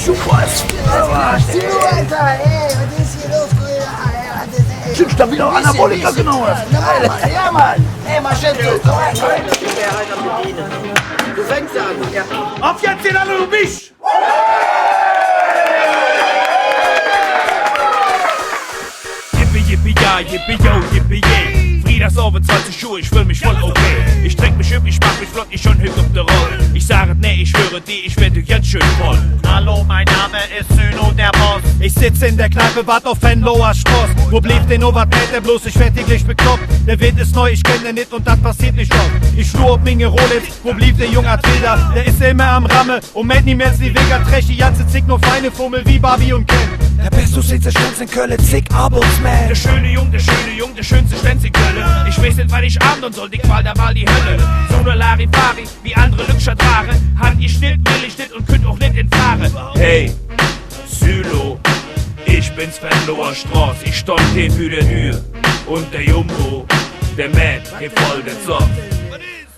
Schuhpass. Alter, ey, was ist hier los? Sind da wieder Anabolika genommen? Ja, Mann. Ey, Maschette, komm rein. Du fängst an. Ja. Auf jetzt den alle, du bist! Yippie, yippie, ja, yippie, yo, yippie, yeah. Freitagsabend 20 Uhr, ich fühl mich voll okay. Ich trink mich hübsch, ich mach mich flott, ich schon hübsch auf der Rolle. Ich sage, nee, ich schwöre dir, ich werde jetzt schön voll. Hallo, mein Name ist Süno, der Boss. Ich sitze in der Kneipe, wart auf Venloer Stross. Wo blieb denn Novat, der bloß, ich werd täglich bekloppt. Der Wind ist neu, ich kenn den nicht und das passiert nicht oft. Ich schlur ob Minge Rolex, wo blieb der junge Tilda? Der ist immer am Ramme und meldet nie mehr die Vega Trech. Die ganze Zick nur feine Fummel wie Barbie und Ken. Der Beste sitzt der Schwanz in Köln, zick Abos, man. Der schöne Jung, der schönste Schwänz in Köln. Ich weiß nicht, weil ich arm und soll, dick mal da mal die Hölle. So ne Larifari, wie andere Lükscher Trare. Hand ich nicht, will ich nicht und könnt auch nicht entfahren. Hey, Sylo, ich bin's Venloer Straß. Ich stand hier für der Tür. Und der Jumbo, der Mann, geht voll den Zoff.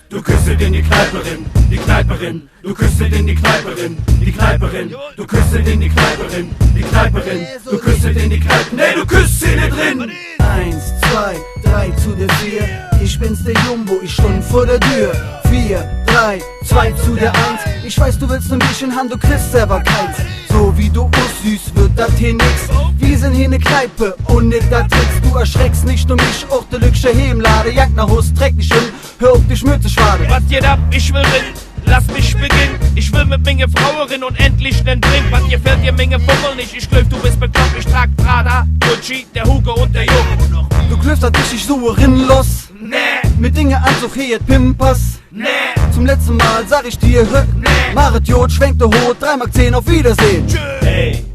Du küsst in die Kneiperin, die Kneiperin. Du küsst in die Kneiperin, die Kneiperin. Du küsst in die Kneiperin, die Kneiperin. Du küsst in die Kneiperin. Nee, du küsst sie nicht drin. 1, 2, 3 zu der 4. Ich bin's der Jumbo, ich stund vor der Tür. 4, 3, 2 zu der 1. Ich weiß, du willst ein bisschen haben, du kriegst selber keins. So wie du süß wird das hier nix. Wir sind hier ne Kneipe und nicht das Tricks. Du erschreckst nicht um mich, auch der Lüksche Hemlade. Jagd nach Hust, trägt dich hin, hör auf die Schmürze schwade. Was geht ab? Ich will rin, lass mich beginnen. Ich will mit Menge Frauerin und endlich nen Drink. Was gefällt dir Menge Fummel nicht? Ich glaub, du bist bekloppt. Ich trag Prada, Gucci, der Hugo und der Jung. Du klüstert dich, ich suche Rinnlos. Nee, Mit Dinge Anzug hier Pimpers. nee, Zum letzten Mal sag ich dir, nee. Marit Jod, schwenkte Hut, 3 Mark 10, auf Wiedersehen. Hey,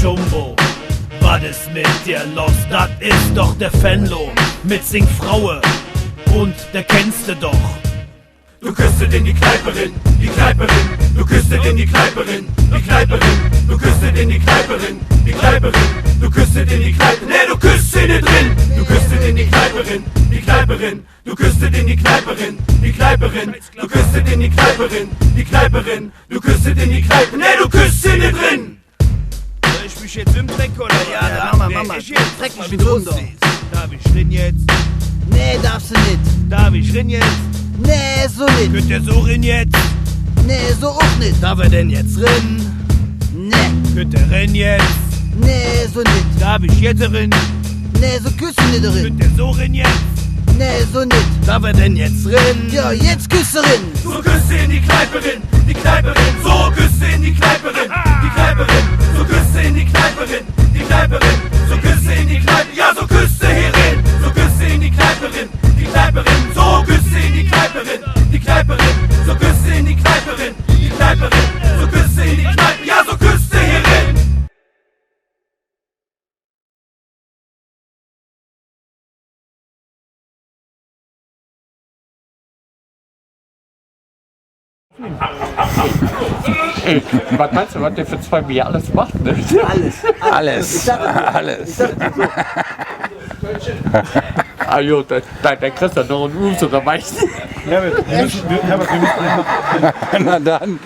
Jumbo, was ist mit dir los? Das ist doch der Venlo mit Singfraue und der kennst du doch. Du küsst in die Kneiperin, die Kneiperin. Du küsst in die Kneiperin, die Kneiperin. Du küsst in die Kneiperin, die Kneiperin. Du küsst in die Kneiperin. Nee, du küsst sie nicht drin. Du küsst in die Kneiperin, die Kneiperin. Du küsst in die Kneiperin, die Kneiperin. Du küsst in die Kneiperin, die Kneiperin. Du küsst in die Kneiperin. Nee, du küsst sie nicht drin. Soll ich mich jetzt im Dreck oder? Ja, Mama, ich jetzt dreck mich wieder runter. Darf ich rin jetzt? Nee, darfst du nicht. Darf ich rin jetzt? Nee, so nicht. Könnt ihr so rin jetzt? Nee, so auch nicht. Darf er denn jetzt rin? Nee, Könnt ihr rin jetzt? nee, so nicht. Darf ich jetzt rin? Nee, so küssen nicht drin. Könnt ihr so rin jetzt? Nee, so nicht. Darf er denn jetzt rin? Ja, jetzt Küsserin. So küsst in die Kneiperin, die Kneiperin. So küsst in die Kneiperin, die Kneiperin. So küsst in die Kneiperin, die Kneiperin. So küsst in die Kneiperin, ja, so küsst hierin. So küsst in die Kneiperin, die Kneiperin. So küsst in die Kneiperin, die Kneiperin. So küsst in die Kneiperin, die Kneiperin. So küsst in die Kneiperin, ja, so küsst hierin. Was meinst du, was der für 2 Bier alles macht? Ne? Alles. Also, der kriegst du noch einen Ruf oder weißt du? Herbert, wir müssen Na dann.